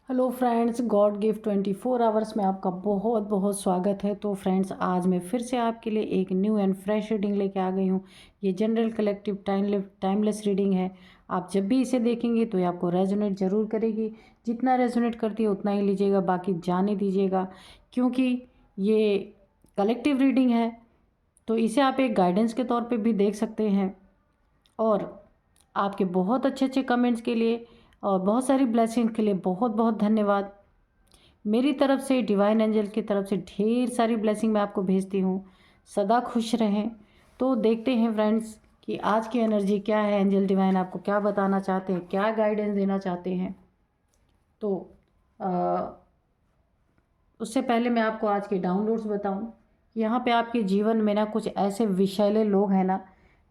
Hello friends, God gift 24 hours में आपका बहुत बहुत स्वागत है। तो फ्रेंड्स, आज मैं फिर से आपके लिए एक न्यू एंड फ्रेश रीडिंग लेके आ गई हूँ। ये जनरल कलेक्टिव टाइमलेस रीडिंग है। आप जब भी इसे देखेंगे तो ये आपको रेजोनेट ज़रूर करेगी। जितना रेजोनेट करती है उतना ही लीजिएगा, बाकी जाने दीजिएगा, क्योंकि ये कलेक्टिव रीडिंग है। तो इसे आप एक गाइडेंस के तौर पर भी देख सकते हैं। और आपके बहुत अच्छे अच्छे कमेंट्स के लिए और बहुत सारी ब्लेसिंग के लिए बहुत बहुत धन्यवाद। मेरी तरफ से, डिवाइन एंजल की तरफ से ढेर सारी ब्लेसिंग मैं आपको भेजती हूँ। सदा खुश रहें। तो देखते हैं फ्रेंड्स कि आज की एनर्जी क्या है, एंजल डिवाइन आपको क्या बताना चाहते हैं, क्या गाइडेंस देना चाहते हैं। तो उससे पहले मैं आपको आज के डाउनलोड्स बताऊं। यहाँ पे आपके जीवन में ना कुछ ऐसे विषैले लोग हैं ना,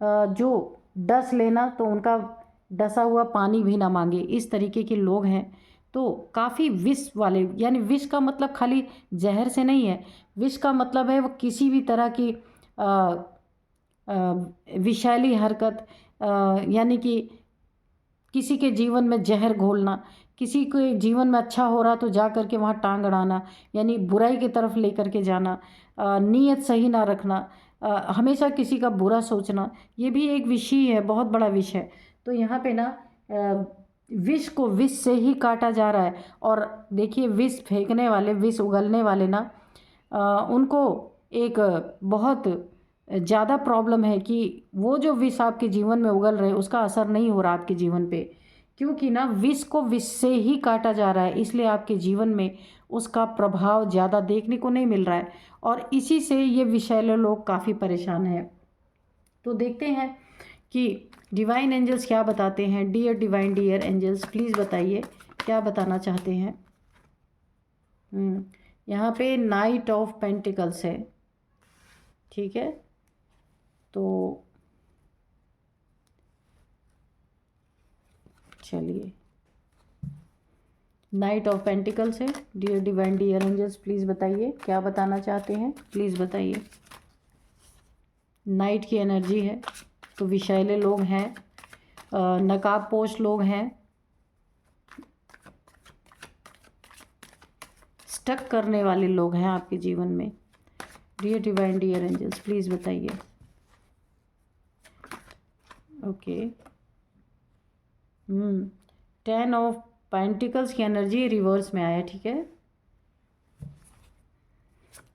जो डस लेना तो उनका डसा हुआ पानी भी ना मांगे, इस तरीके के लोग हैं। तो काफ़ी विष वाले, यानी विष का मतलब खाली जहर से नहीं है। विष का मतलब है वो किसी भी तरह की विषैली हरकत, यानी कि किसी के जीवन में जहर घोलना, किसी के जीवन में अच्छा हो रहा तो जा कर के वहाँ टांग अड़ाना, यानी बुराई की तरफ लेकर के जाना, नीयत सही ना रखना, हमेशा किसी का बुरा सोचना, ये भी एक विष ही है, बहुत बड़ा विष है। तो यहाँ पे ना विष को विष से ही काटा जा रहा है। और देखिए, विष फेंकने वाले, विष उगलने वाले ना, उनको एक बहुत ज़्यादा प्रॉब्लम है कि वो जो विष आपके जीवन में उगल रहे उसका असर नहीं हो रहा आपके जीवन पे, क्योंकि ना विष को विष से ही काटा जा रहा है, इसलिए आपके जीवन में उसका प्रभाव ज़्यादा देखने को नहीं मिल रहा है। और इसी से ये विषैले लोग काफ़ी परेशान हैं। तो देखते हैं कि डिवाइन एंजल्स क्या बताते हैं। Dear divine, dear angels, please बताइए क्या बताना चाहते हैं। यहाँ पे नाइट ऑफ पेंटिकल्स है, ठीक है। तो चलिए, नाइट ऑफ पेंटिकल्स है। Dear divine, dear angels, please बताइए क्या बताना चाहते हैं, प्लीज़ बताइए। नाइट की एनर्जी है, तो विषैले लोग हैं, नकाबपोश लोग हैं, स्टक करने वाले लोग हैं आपके जीवन में। Dear divine, dear angels, please बताइए। ओके, 10 ऑफ पेंटिकल्स की एनर्जी रिवर्स में आया, ठीक है।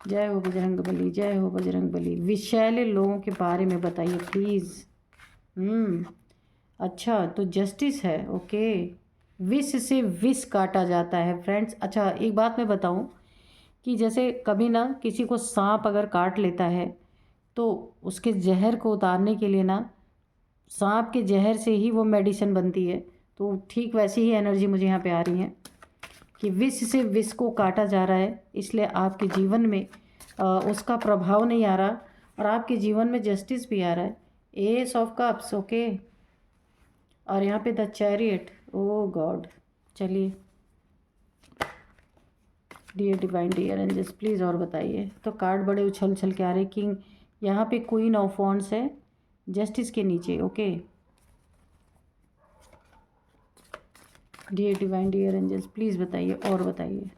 जय हो बजरंग बली, जय हो बजरंग बली। विषैले लोगों के बारे में बताइए प्लीज़। अच्छा, तो जस्टिस है, ओके। विष से विष काटा जाता है फ्रेंड्स। अच्छा, एक बात मैं बताऊं कि जैसे कभी ना किसी को सांप अगर काट लेता है तो उसके जहर को उतारने के लिए ना, सांप के जहर से ही वो मेडिसिन बनती है। तो ठीक वैसी ही एनर्जी मुझे यहाँ पे आ रही है कि विष से विष को काटा जा रहा है, इसलिए आपके जीवन में उसका प्रभाव नहीं आ रहा और आपके जीवन में जस्टिस भी आ रहा है। Ace of cups, okay. और यहाँ पे द चैरियट, ओ गॉड। चलिए, dear divine, dear angels, please और बताइए। तो कार्ड बड़े उछल उछल के आ रहे। किंग, यहाँ पे क्वीन ऑफ वॉन्ड्स है जस्टिस के नीचे, okay. Dear divine, dear angels, please बताइए और बताइए।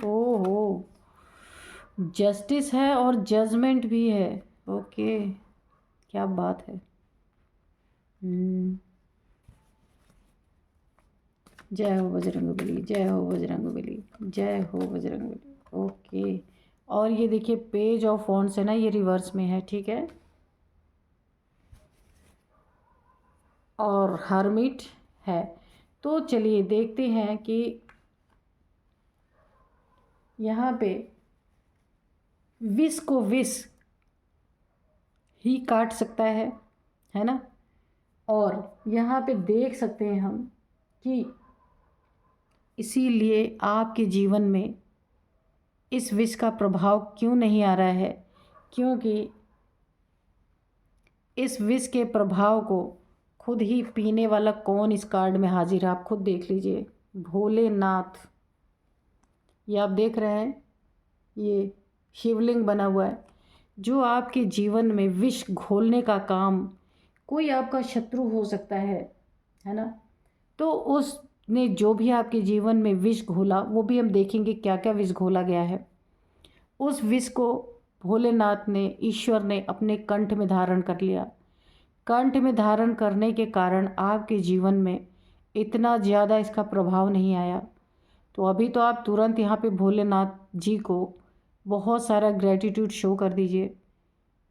ओहो, जस्टिस है और जजमेंट भी है, ओके। क्या बात है। जय हो बजरंग बली, जय हो बजरंग बली, जय हो बजरंग बली, ओके। और ये देखिए, पेज ऑफ वॉन्ड्स है ना, ये रिवर्स में है, ठीक है। और हर्मिट है। तो चलिए देखते हैं कि यहाँ पे विष को विष ही काट सकता है ना। और यहाँ पे देख सकते हैं हम कि इसीलिए आपके जीवन में इस विष का प्रभाव क्यों नहीं आ रहा है, क्योंकि इस विष के प्रभाव को खुद ही पीने वाला कौन इस कार्ड में हाजिर है, आप खुद देख लीजिए। भोलेनाथ, ये आप देख रहे हैं, ये शिवलिंग बना हुआ है। जो आपके जीवन में विष घोलने का काम, कोई आपका शत्रु हो सकता है ना। तो उसने जो भी आपके जीवन में विष घोला, वो भी हम देखेंगे क्या क्या विष घोला गया है। उस विष को भोलेनाथ ने, ईश्वर ने अपने कंठ में धारण कर लिया। कंठ में धारण करने के कारण आपके जीवन में इतना ज़्यादा इसका प्रभाव नहीं आया। तो अभी तो आप तुरंत यहाँ पे भोलेनाथ जी को बहुत सारा ग्रेटिट्यूड शो कर दीजिए,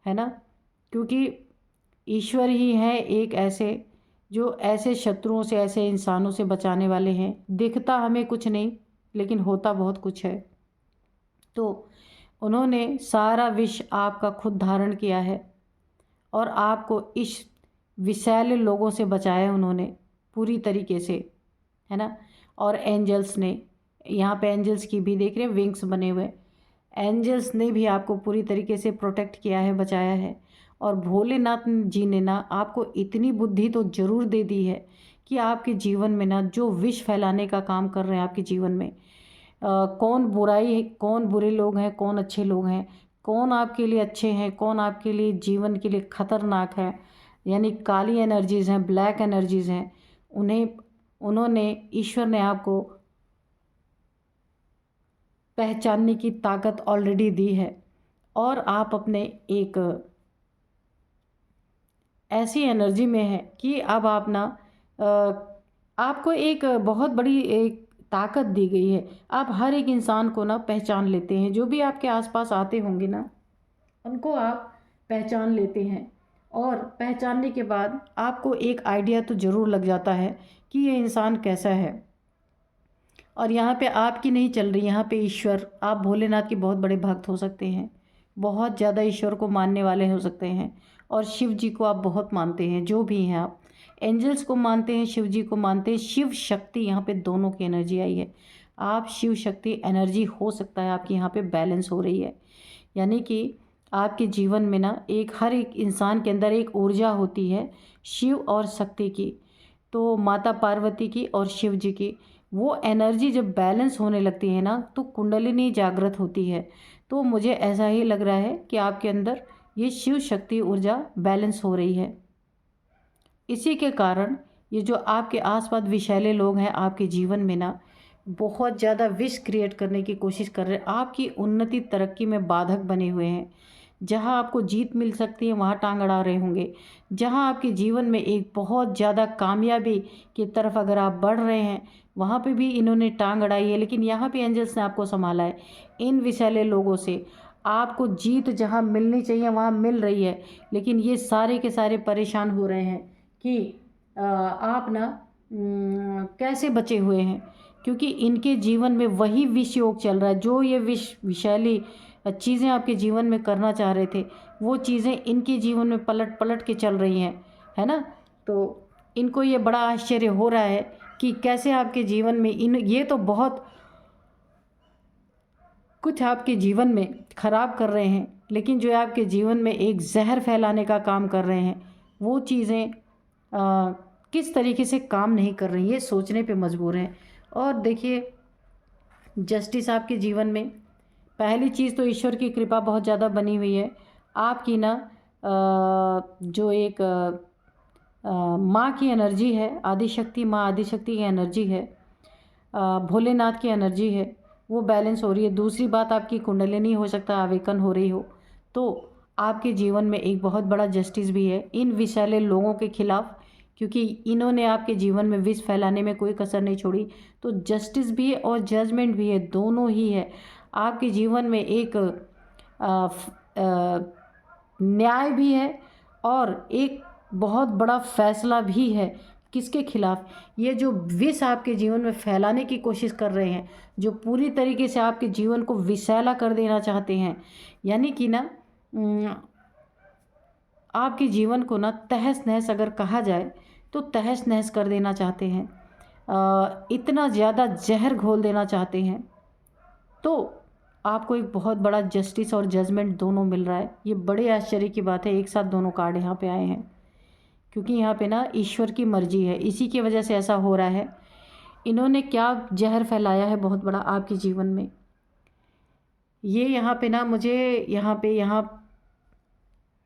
है ना। क्योंकि ईश्वर ही है एक ऐसे जो ऐसे शत्रुओं से, ऐसे इंसानों से बचाने वाले हैं। दिखता हमें कुछ नहीं, लेकिन होता बहुत कुछ है। तो उन्होंने सारा विष आपका खुद धारण किया है और आपको इस विषैले लोगों से बचाया उन्होंने पूरी तरीके से, है ना। और एंजल्स ने, यहाँ पे एंजल्स की भी देख रहे हैं विंग्स बने हुए, एंजल्स ने भी आपको पूरी तरीके से प्रोटेक्ट किया है, बचाया है। और भोलेनाथ जी ने ना आपको इतनी बुद्धि तो ज़रूर दे दी है कि आपके जीवन में ना जो विष फैलाने का काम कर रहे हैं आपके जीवन में, कौन बुराई है, कौन बुरे लोग हैं, कौन अच्छे लोग हैं, कौन आपके लिए अच्छे हैं, कौन आपके लिए जीवन के लिए खतरनाक है, यानी काली एनर्जीज़ हैं, ब्लैक एनर्जीज़ हैं, उन्होंने, ईश्वर ने आपको पहचानने की ताकत ऑलरेडी दी है। और आप अपने एक ऐसी एनर्जी में है कि अब आप ना आपको एक बहुत बड़ी एक ताकत दी गई है। आप हर एक इंसान को ना पहचान लेते हैं, जो भी आपके आसपास आते होंगे ना, उनको आप पहचान लेते हैं। और पहचानने के बाद आपको एक आइडिया तो ज़रूर लग जाता है कि ये इंसान कैसा है। और यहाँ पे आपकी नहीं चल रही, यहाँ पे ईश्वर, आप भोलेनाथ के बहुत बड़े भक्त हो सकते हैं, बहुत ज़्यादा ईश्वर को मानने वाले हो सकते हैं। और शिव जी को आप बहुत मानते हैं, जो भी हैं आप, एंजल्स को मानते हैं, शिव जी को मानते हैं। शिव शक्ति, यहाँ पे दोनों की एनर्जी आई है। आप शिव शक्ति एनर्जी हो सकता है आपकी यहाँ पे बैलेंस हो रही है। यानी कि आपके जीवन में ना एक, हर एक इंसान के अंदर एक ऊर्जा होती है शिव और शक्ति की, तो माता पार्वती की और शिव जी की। वो एनर्जी जब बैलेंस होने लगती है ना, तो कुंडलिनी जागृत होती है। तो मुझे ऐसा ही लग रहा है कि आपके अंदर ये शिव शक्ति ऊर्जा बैलेंस हो रही है। इसी के कारण ये जो आपके आसपास विषैले लोग हैं आपके जीवन में ना, बहुत ज़्यादा विष क्रिएट करने की कोशिश कर रहे हैं, आपकी उन्नति तरक्की में बाधक बने हुए हैं। जहाँ आपको जीत मिल सकती है वहाँ टांग अड़ा रहे होंगे। जहाँ आपके जीवन में एक बहुत ज़्यादा कामयाबी की तरफ अगर आप बढ़ रहे हैं, वहाँ पे भी इन्होंने टांग अड़ाई है। लेकिन यहाँ पे एंजल्स ने आपको संभाला है इन विषैले लोगों से। आपको जीत जहाँ मिलनी चाहिए वहाँ मिल रही है, लेकिन ये सारे के सारे परेशान हो रहे हैं कि आप ना कैसे बचे हुए हैं। क्योंकि इनके जीवन में वही विष योग चल रहा है, जो ये विषैली चीज़ें आपके जीवन में करना चाह रहे थे, वो चीज़ें इनके जीवन में पलट पलट के चल रही हैं, है ना। तो इनको ये बड़ा आश्चर्य हो रहा है कि कैसे आपके जीवन में ये तो बहुत कुछ आपके जीवन में ख़राब कर रहे हैं, लेकिन जो आपके जीवन में एक जहर फैलाने का काम कर रहे हैं, वो चीज़ें किस तरीके से काम नहीं कर रही, ये सोचने पे मजबूर हैं। और देखिए, जस्टिस आपके जीवन में, पहली चीज़ तो ईश्वर की कृपा बहुत ज़्यादा बनी हुई है आपकी ना। जो एक माँ की एनर्जी है, आदिशक्ति, माँ आदिशक्ति की एनर्जी है, भोलेनाथ की एनर्जी है, वो बैलेंस हो रही है। दूसरी बात, आपकी कुंडलिनी हो सकता है आवेकन हो रही हो, तो आपके जीवन में एक बहुत बड़ा जस्टिस भी है इन विषैले लोगों के खिलाफ, क्योंकि इन्होंने आपके जीवन में विष फैलाने में कोई कसर नहीं छोड़ी। तो जस्टिस भी है और जजमेंट भी है, दोनों ही है। आपके जीवन में एक न्याय भी है और एक बहुत बड़ा फैसला भी है। किसके खिलाफ? ये जो विष आपके जीवन में फैलाने की कोशिश कर रहे हैं, जो पूरी तरीके से आपके जीवन को विषैला कर देना चाहते हैं, यानी कि ना आपके जीवन को ना तहस नहस अगर कहा जाए तो तहस नहस कर देना चाहते हैं, इतना ज़्यादा जहर घोल देना चाहते हैं। तो आपको एक बहुत बड़ा जस्टिस और जजमेंट दोनों मिल रहा है। ये बड़े आश्चर्य की बात है, एक साथ दोनों कार्ड यहाँ पे आए हैं, क्योंकि यहाँ पे ना ईश्वर की मर्जी है, इसी की वजह से ऐसा हो रहा है। इन्होंने क्या जहर फैलाया है बहुत बड़ा आपके जीवन में, ये यहाँ पे ना मुझे यहाँ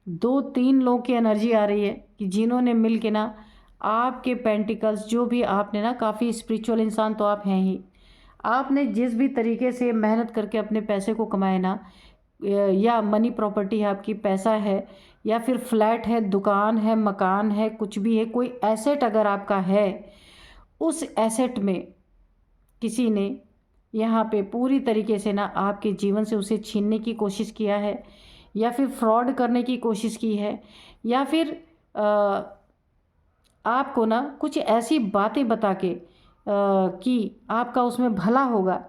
2-3 लोगों की एनर्जी आ रही है कि जिन्होंने मिल के ना आपके पेंटिकल्स, जो भी आपने ना, काफ़ी स्पिरिचुअल इंसान तो आप हैं ही। आपने जिस भी तरीके से मेहनत करके अपने पैसे को कमाए ना, या मनी प्रॉपर्टी है आपकी, पैसा है, या फिर फ्लैट है, दुकान है, मकान है, कुछ भी है, कोई एसेट अगर आपका है, उस एसेट में किसी ने यहाँ पे पूरी तरीके से ना आपके जीवन से उसे छीनने की कोशिश किया है, या फिर फ्रॉड करने की कोशिश की है, या फिर आपको ना कुछ ऐसी बातें बता के कि आपका उसमें भला होगा,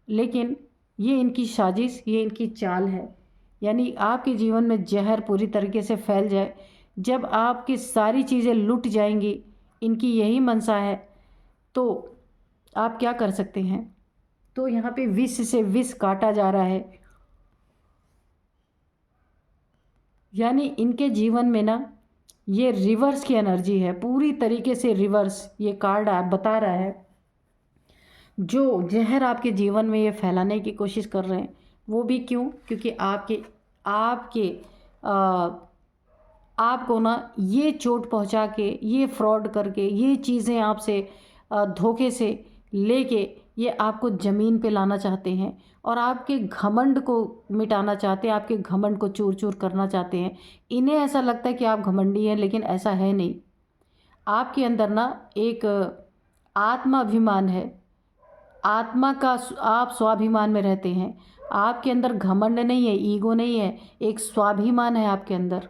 लेकिन ये इनकी साजिश, ये इनकी चाल है। यानी आपके जीवन में जहर पूरी तरीके से फैल जाए, जब आपकी सारी चीज़ें लुट जाएंगी, इनकी यही मंशा है, तो आप क्या कर सकते हैं। तो यहाँ पे विष से विष काटा जा रहा है। यानी इनके जीवन में ना ये रिवर्स की एनर्जी है, पूरी तरीके से रिवर्स। ये कार्ड आप बता रहा है, जो जहर आपके जीवन में ये फैलाने की कोशिश कर रहे हैं, वो भी क्यों? क्योंकि आपके आपके आ, आपको ना ये चोट पहुंचा के, ये फ्रॉड करके, ये चीज़ें आपसे धोखे से लेके ये आपको ज़मीन पे लाना चाहते हैं, और आपके घमंड को मिटाना चाहते हैं, आपके घमंड को चूर चूर करना चाहते हैं। इन्हें ऐसा लगता है कि आप घमंडी हैं, लेकिन ऐसा है नहीं। आपके अंदर ना एक आत्माभिमान है, आत्मा का आप स्वाभिमान में रहते हैं। आपके अंदर घमंड नहीं है, ईगो नहीं है, एक स्वाभिमान है आपके अंदर,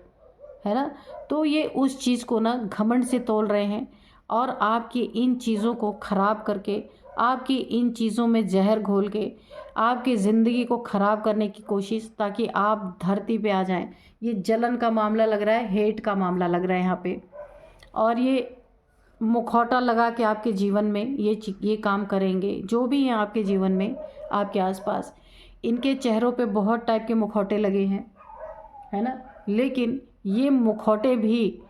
है ना। तो ये उस चीज़ को ना घमंड से तोल रहे हैं, और आपकी इन चीज़ों को ख़राब करके, आपकी इन चीज़ों में जहर घोल के आपकी ज़िंदगी को ख़राब करने की कोशिश, ताकि आप धरती पे आ जाएं। ये जलन का मामला लग रहा है, हेट का मामला लग रहा है यहाँ पे। और ये मुखौटा लगा के आपके जीवन में ये काम करेंगे, जो भी हैं आपके जीवन में, आपके आसपास। इनके चेहरों पे बहुत टाइप के मुखौटे लगे हैं, है ना। लेकिन ये मुखौटे भी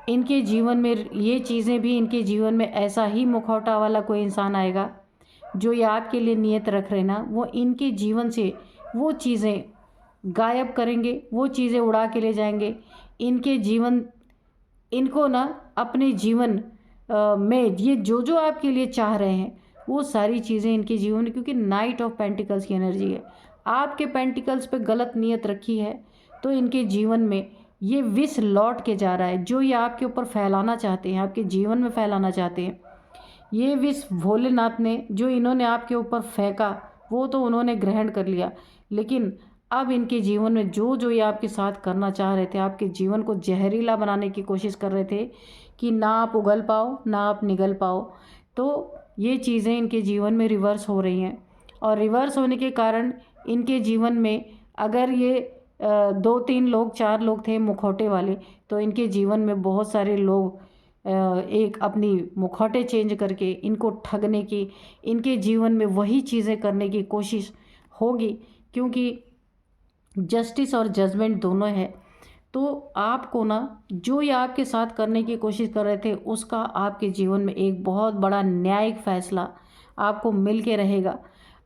इनके जीवन में, ये चीज़ें भी इनके जीवन में, ऐसा ही मुखौटा वाला कोई इंसान आएगा जो ये आपके लिए नियत रख रहे ना, वो इनके जीवन से वो चीज़ें गायब करेंगे, वो चीज़ें उड़ा के ले जाएंगे। इनके जीवन, इनको ना अपने जीवन में ये जो जो आपके लिए चाह रहे हैं, वो सारी चीज़ें इनके जीवन में, क्योंकि नाइट ऑफ पेंटिकल्स की एनर्जी है, आपके पेंटिकल्स पे गलत नियत रखी है, तो इनके जीवन में ये विष लौट के जा रहा है, जो ये आपके ऊपर फैलाना चाहते हैं, आपके जीवन में फैलाना चाहते हैं। ये विष भोलेनाथ ने, जो इन्होंने आपके ऊपर फेंका, वो तो उन्होंने ग्रहण कर लिया, लेकिन अब इनके जीवन में जो जो ये आपके साथ करना चाह रहे थे, आपके जीवन को जहरीला बनाने की कोशिश कर रहे थे कि ना आप उगल पाओ, ना आप निगल पाओ, तो ये चीज़ें इनके जीवन में रिवर्स हो रही हैं। और रिवर्स होने के कारण इनके जीवन में, अगर ये 2-3 लोग, 4 लोग थे मुखौटे वाले, तो इनके जीवन में बहुत सारे लोग एक अपनी मुखौटे चेंज करके इनको ठगने की, इनके जीवन में वही चीज़ें करने की कोशिश होगी, क्योंकि जस्टिस और जजमेंट दोनों है। तो आपको ना, जो ये आपके साथ करने की कोशिश कर रहे थे, उसका आपके जीवन में एक बहुत बड़ा न्यायिक फैसला आपको मिल के रहेगा।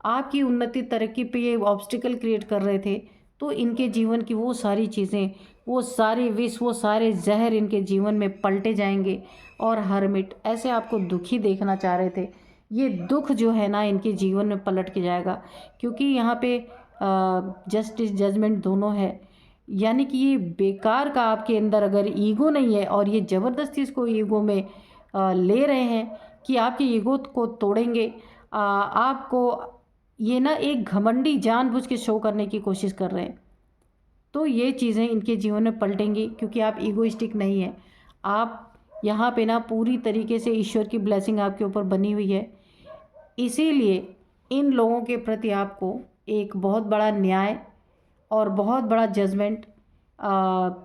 आपकी उन्नति तरक्की पे ये ऑब्स्टिकल क्रिएट कर रहे थे, तो इनके जीवन की वो सारी चीज़ें, वो सारे विष, वो सारे जहर इनके जीवन में पलटे जाएंगे। और हरमिट ऐसे आपको दुखी देखना चाह रहे थे, ये दुख जो है ना इनके जीवन में पलट के जाएगा, क्योंकि यहाँ पे जस्टिस जजमेंट दोनों है। यानी कि ये बेकार का आपके अंदर अगर ईगो नहीं है, और ये ज़बरदस्ती इसको ईगो में ले रहे हैं कि आपके ईगो को तोड़ेंगे, आपको ये ना एक घमंडी जानबूझ के शो करने की कोशिश कर रहे हैं, तो ये चीज़ें इनके जीवन में पलटेंगी, क्योंकि आप ईगोइस्टिक नहीं हैं। आप यहाँ पे ना पूरी तरीके से ईश्वर की ब्लेसिंग आपके ऊपर बनी हुई है, इसीलिए इन लोगों के प्रति आपको एक बहुत बड़ा न्याय और बहुत बड़ा जजमेंट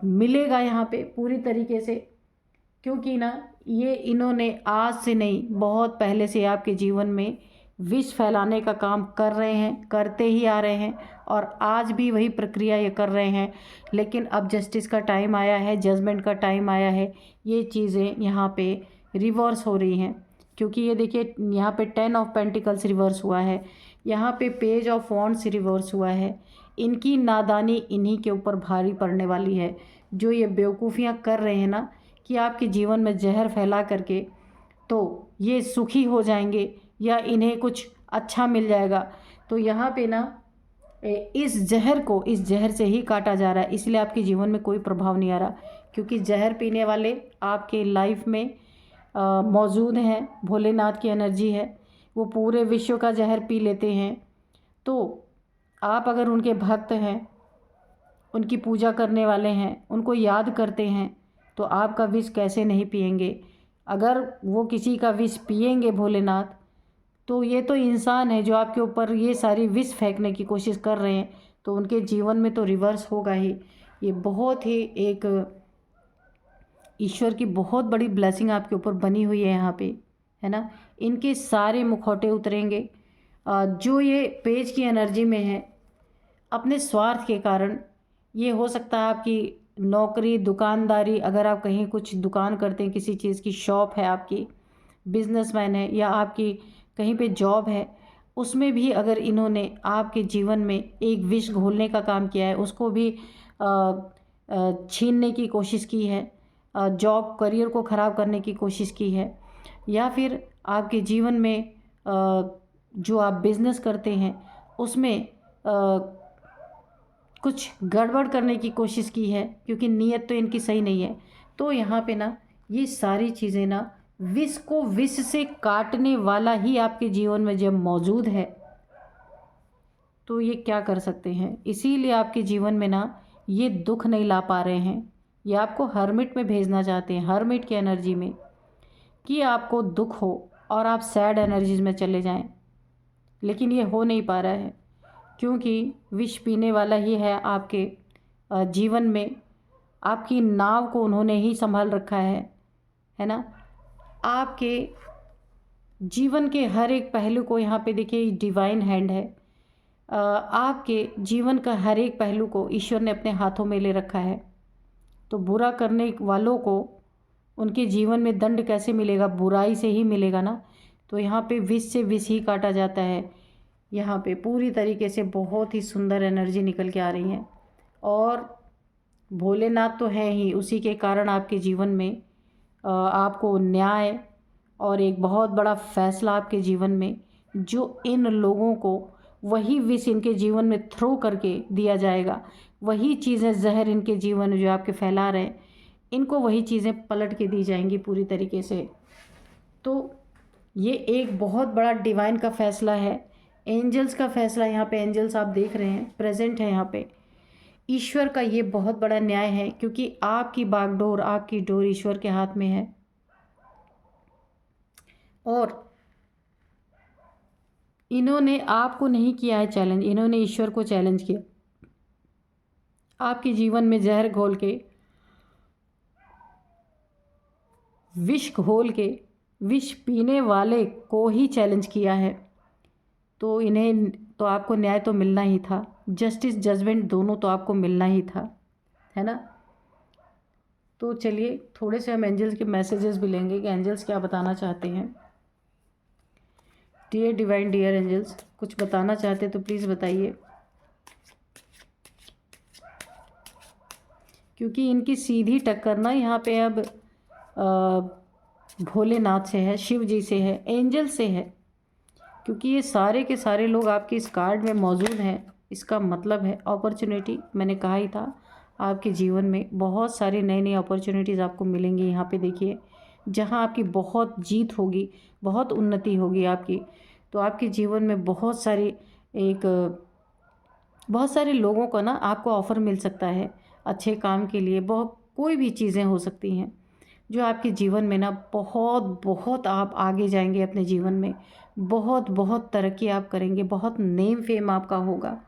मिलेगा यहाँ पे पूरी तरीके से। क्योंकि ना ये इन्होंने आज से नहीं, बहुत पहले से आपके जीवन में विष फैलाने का काम कर रहे हैं, करते ही आ रहे हैं, और आज भी वही प्रक्रिया ये कर रहे हैं। लेकिन अब जस्टिस का टाइम आया है, जजमेंट का टाइम आया है, ये चीज़ें यहाँ पे रिवर्स हो रही हैं। क्योंकि ये देखिए, यहाँ पे 10 ऑफ पेंटिकल्स रिवर्स हुआ है, यहाँ पे पेज ऑफ वॉन्ड्स रिवर्स हुआ है। इनकी नादानी इन्हीं के ऊपर भारी पड़ने वाली है, जो ये बेवकूफ़ियाँ कर रहे हैं ना कि आपके जीवन में जहर फैला करके तो ये सुखी हो जाएंगे या इन्हें कुछ अच्छा मिल जाएगा, तो यहाँ पे ना इस जहर से ही काटा जा रहा है। इसलिए आपके जीवन में कोई प्रभाव नहीं आ रहा, क्योंकि जहर पीने वाले आपके लाइफ में मौजूद हैं। भोलेनाथ की एनर्जी है, वो पूरे विश्व का जहर पी लेते हैं। तो आप अगर उनके भक्त हैं, उनकी पूजा करने वाले हैं, उनको याद करते हैं, तो आपका विष कैसे नहीं पिएंगे। अगर वो किसी का विष पिएंगे भोलेनाथ, तो ये तो इंसान है जो आपके ऊपर ये सारी विष फेंकने की कोशिश कर रहे हैं, तो उनके जीवन में तो रिवर्स होगा ही। ये बहुत ही एक ईश्वर की बहुत बड़ी ब्लेसिंग आपके ऊपर बनी हुई है यहाँ पे, है ना। इनके सारे मुखौटे उतरेंगे। जो ये पेज की एनर्जी में है, अपने स्वार्थ के कारण, ये हो सकता है आपकी नौकरी, दुकानदारी, अगर आप कहीं कुछ दुकान करते हैं, किसी चीज़ की शॉप है आपकी, बिजनेसमैन है, या आपकी कहीं पे जॉब है, उसमें भी अगर इन्होंने आपके जीवन में एक विष घोलने का काम किया है, उसको भी छीनने की कोशिश की है, जॉब करियर को ख़राब करने की कोशिश की है, या फिर आपके जीवन में जो आप बिज़नेस करते हैं उसमें कुछ गड़बड़ करने की कोशिश की है, क्योंकि नीयत तो इनकी सही नहीं है। तो यहाँ पे ना ये सारी चीज़ें ना विष को विष से काटने वाला ही आपके जीवन में जब मौजूद है, तो ये क्या कर सकते हैं। इसीलिए आपके जीवन में ना ये दुख नहीं ला पा रहे हैं। ये आपको हर्मिट में भेजना चाहते हैं, हर्मिट की एनर्जी में, कि आपको दुख हो और आप सैड एनर्जीज में चले जाएं। लेकिन ये हो नहीं पा रहा है, क्योंकि विष पीने वाला ही है आपके जीवन में। आपकी नाव को उन्होंने ही संभाल रखा है ना। आपके जीवन के हर एक पहलू को, यहाँ पे देखिए डिवाइन हैंड है, आपके जीवन का हर एक पहलू को ईश्वर ने अपने हाथों में ले रखा है। तो बुरा करने वालों को उनके जीवन में दंड कैसे मिलेगा, बुराई से ही मिलेगा ना। तो यहाँ पे विष से विष ही काटा जाता है। यहाँ पे पूरी तरीके से बहुत ही सुंदर एनर्जी निकल के आ रही है, और भोलेनाथ तो है ही, उसी के कारण आपके जीवन में आपको न्याय और एक बहुत बड़ा फैसला आपके जीवन में, जो इन लोगों को वही विष इनके जीवन में थ्रो करके दिया जाएगा, वही चीज़ें जहर इनके जीवन में जो आपके फैला रहे हैं, इनको वही चीज़ें पलट के दी जाएंगी पूरी तरीके से। तो ये एक बहुत बड़ा डिवाइन का फैसला है, एंजल्स का फैसला। यहाँ पे एंजल्स आप देख रहे हैं प्रेजेंट है यहाँ पे। ईश्वर का ये बहुत बड़ा न्याय है, क्योंकि आपकी बागडोर, आपकी डोर ईश्वर के हाथ में है। और इन्होंने आपको नहीं किया है चैलेंज, इन्होंने ईश्वर को चैलेंज किया। आपके जीवन में जहर घोल के, विष घोल के, विष पीने वाले को ही चैलेंज किया है। तो इन्हें तो आपको न्याय तो मिलना ही था, जस्टिस जजमेंट दोनों तो आपको मिलना ही था, है ना। तो चलिए थोड़े से हम एंजल्स के मैसेजेस भी लेंगे कि एंजल्स क्या बताना चाहते हैं। डियर डिवाइन, डियर एंजल्स, कुछ बताना चाहते तो प्लीज़ बताइए, क्योंकि इनकी सीधी टक्कर ना यहाँ पे अब भोलेनाथ से है, शिव जी से है, एंजल से है। क्योंकि ये सारे के सारे लोग आपके इस कार्ड में मौजूद हैं, इसका मतलब है अपॉर्चुनिटी। मैंने कहा ही था, आपके जीवन में बहुत सारी नई नई अपॉर्चुनिटीज़ आपको मिलेंगी। यहाँ पे देखिए, जहाँ आपकी बहुत जीत होगी, बहुत उन्नति होगी आपकी, तो आपके जीवन में बहुत सारे लोगों को ना आपको ऑफ़र मिल सकता है अच्छे काम के लिए। बहुत कोई भी चीज़ें हो सकती हैं जो आपके जीवन में ना बहुत बहुत आप आगे जाएंगे अपने जीवन में, बहुत बहुत तरक्की आप करेंगे, बहुत नेम फेम आपका होगा।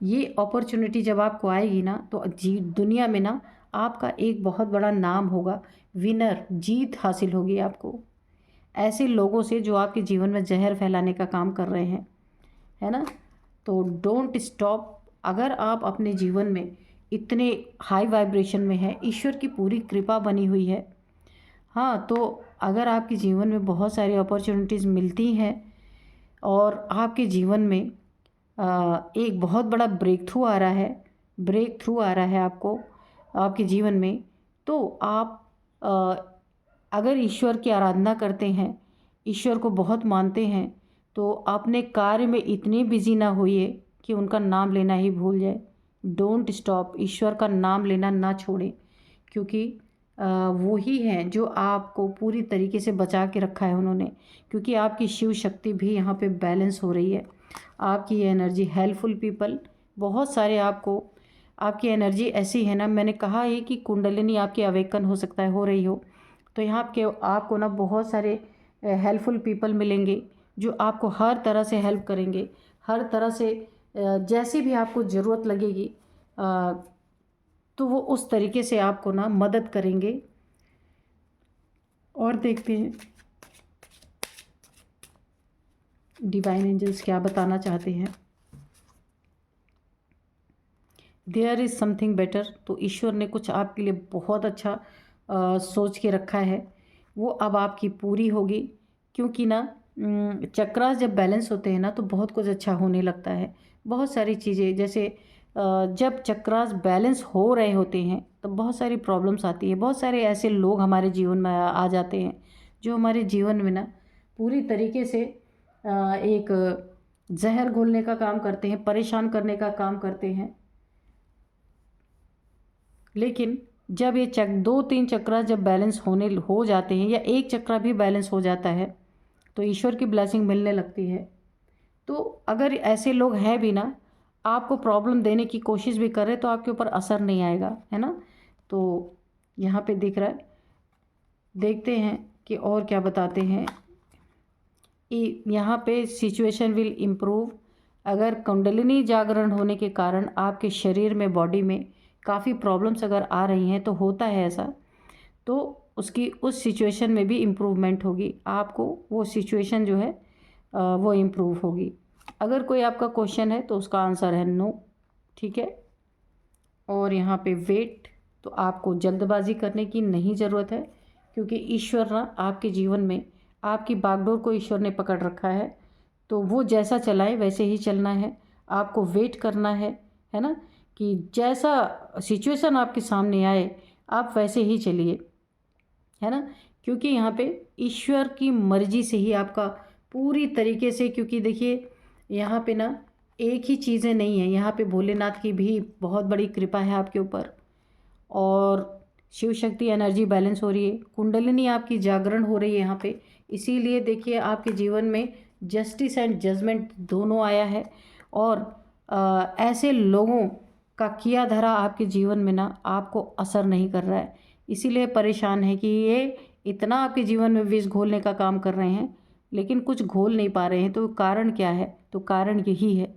ये अपॉर्चुनिटी जब आपको आएगी ना, तो दुनिया में ना आपका एक बहुत बड़ा नाम होगा, विनर, जीत हासिल होगी आपको ऐसे लोगों से जो आपके जीवन में जहर फैलाने का काम कर रहे हैं, है ना। तो डोंट स्टॉप। अगर आप अपने जीवन में इतने हाई वाइब्रेशन में है, ईश्वर की पूरी कृपा बनी हुई है, हाँ, तो अगर आपके जीवन में बहुत सारी अपॉर्चुनिटीज़ मिलती हैं और आपके जीवन में एक बहुत बड़ा ब्रेक थ्रू आ रहा है आपको, आपके जीवन में, तो आप अगर ईश्वर की आराधना करते हैं, ईश्वर को बहुत मानते हैं, तो अपने कार्य में इतने बिजी ना होइए कि उनका नाम लेना ही भूल जाए। डोंट स्टॉप, ईश्वर का नाम लेना ना छोड़ें, क्योंकि वो ही हैं जो आपको पूरी तरीके से बचा के रखा है उन्होंने। क्योंकि आपकी शिव शक्ति भी यहाँ पे बैलेंस हो रही है। आपकी ये एनर्जी हेल्पफुल पीपल बहुत सारे, आपको आपकी एनर्जी ऐसी है ना, मैंने कहा है कि कुंडलिनी आपकी अवेकन हो सकता है, हो रही हो, तो यहाँ के आपको ना बहुत सारे हेल्पफुल पीपल मिलेंगे जो आपको हर तरह से हेल्प करेंगे, हर तरह से जैसी भी आपको ज़रूरत लगेगी तो वो उस तरीके से आपको ना मदद करेंगे। और देखते हैं डिवाइन एंजल्स क्या बताना चाहते हैं। देयर इज़ समथिंग बेटर, तो ईश्वर ने कुछ आपके लिए बहुत अच्छा सोच के रखा है, वो अब आपकी पूरी होगी। क्योंकि ना चक्रास जब बैलेंस होते हैं ना तो बहुत कुछ अच्छा होने लगता है। बहुत सारी चीज़ें जैसे जब चक्रास बैलेंस हो रहे होते हैं तो बहुत सारी प्रॉब्लम्स आती है। बहुत सारे ऐसे लोग हमारे जीवन में आ जाते हैं जो हमारे जीवन में ना पूरी तरीके से एक जहर घोलने का काम करते हैं, परेशान करने का काम करते हैं। लेकिन जब ये 2-3 चक्रा जब बैलेंस हो जाते हैं, या एक चक्रा भी बैलेंस हो जाता है, तो ईश्वर की ब्लेसिंग मिलने लगती है। तो अगर ऐसे लोग हैं भी ना, आपको प्रॉब्लम देने की कोशिश भी कर रहे, तो आपके ऊपर असर नहीं आएगा, है ना। तो यहाँ पे दिख रहा है, देखते हैं कि और क्या बताते हैं। यहाँ पे सिचुएशन विल इम्प्रूव। अगर कुंडलिनी जागरण होने के कारण आपके शरीर में, बॉडी में काफ़ी प्रॉब्लम्स अगर आ रही हैं, तो होता है ऐसा, तो उसकी उस सिचुएशन में भी इम्प्रूवमेंट होगी। आपको वो सिचुएशन जो है वो इम्प्रूव होगी। अगर कोई आपका क्वेश्चन है तो उसका आंसर है नो, ठीक है। और यहाँ पे वेट, तो आपको जल्दबाजी करने की नहीं ज़रूरत है, क्योंकि ईश्वर ना आपके जीवन में आपकी बागडोर को ईश्वर ने पकड़ रखा है, तो वो जैसा चलाए वैसे ही चलना है। आपको वेट करना है ना, कि जैसा सिचुएशन आपके सामने आए आप वैसे ही चलिए, है ना। क्योंकि यहाँ पे ईश्वर की मर्जी से ही आपका पूरी तरीके से, क्योंकि देखिए यहाँ पे ना एक ही चीज़ें नहीं है, यहाँ पे भोलेनाथ की भी बहुत बड़ी कृपा है आपके ऊपर, और शिव शक्ति एनर्जी बैलेंस हो रही है, कुंडलिनी आपकी जागरण हो रही है यहाँ पे। इसीलिए देखिए आपके जीवन में जस्टिस एंड जजमेंट दोनों आया है, और ऐसे लोगों का किया धरा आपके जीवन में ना आपको असर नहीं कर रहा है। इसीलिए परेशान है कि ये इतना आपके जीवन में विष घोलने का काम कर रहे हैं, लेकिन कुछ घोल नहीं पा रहे हैं। तो कारण क्या है? तो कारण यही है।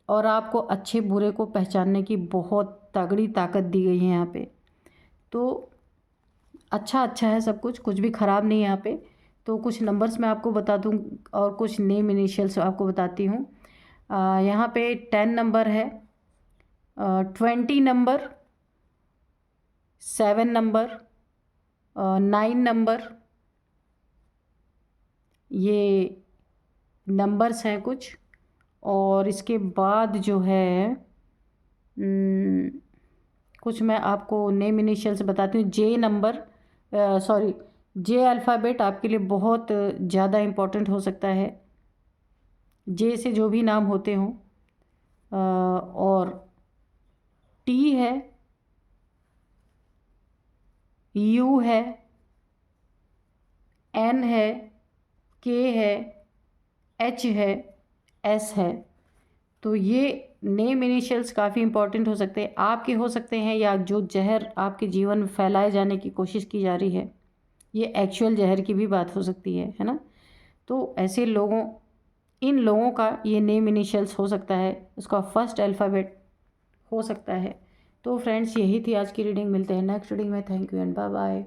और आपको अच्छे बुरे को पहचानने की बहुत तगड़ी ताकत दी गई है यहाँ पे। तो अच्छा है सब कुछ, कुछ भी ख़राब नहीं है यहाँ पे। तो कुछ नंबर्स मैं आपको बता दूँ और कुछ नेम इनिशियल्स आपको बताती हूँ। यहाँ पे 10 नंबर है, 20 नंबर, 7 नंबर, 9 नंबर, ये नंबर्स हैं कुछ। और इसके बाद जो है कुछ मैं आपको नेम इनिशियल्स बताती हूँ। जे नंबर, सॉरी, जे अल्फ़ाबेट आपके लिए बहुत ज़्यादा इम्पोर्टेंट हो सकता है। जे से जो भी नाम होते हों, और टी है, यू है, एन है, के है, एच है, एस है। तो ये नेम इनिशियल्स काफ़ी इंपॉर्टेंट हो सकते हैं, आपके हो सकते हैं, या जो जहर आपके जीवन में फैलाए जाने की कोशिश की जा रही है, ये एक्चुअल जहर की भी बात हो सकती है ना। तो ऐसे लोगों, इन लोगों का ये नेम इनिशियल्स हो सकता है, उसका फर्स्ट अल्फ़ाबेट हो सकता है। तो फ्रेंड्स, यही थी आज की रीडिंग। मिलते हैं नेक्स्ट रीडिंग में। Thank you and bye bye.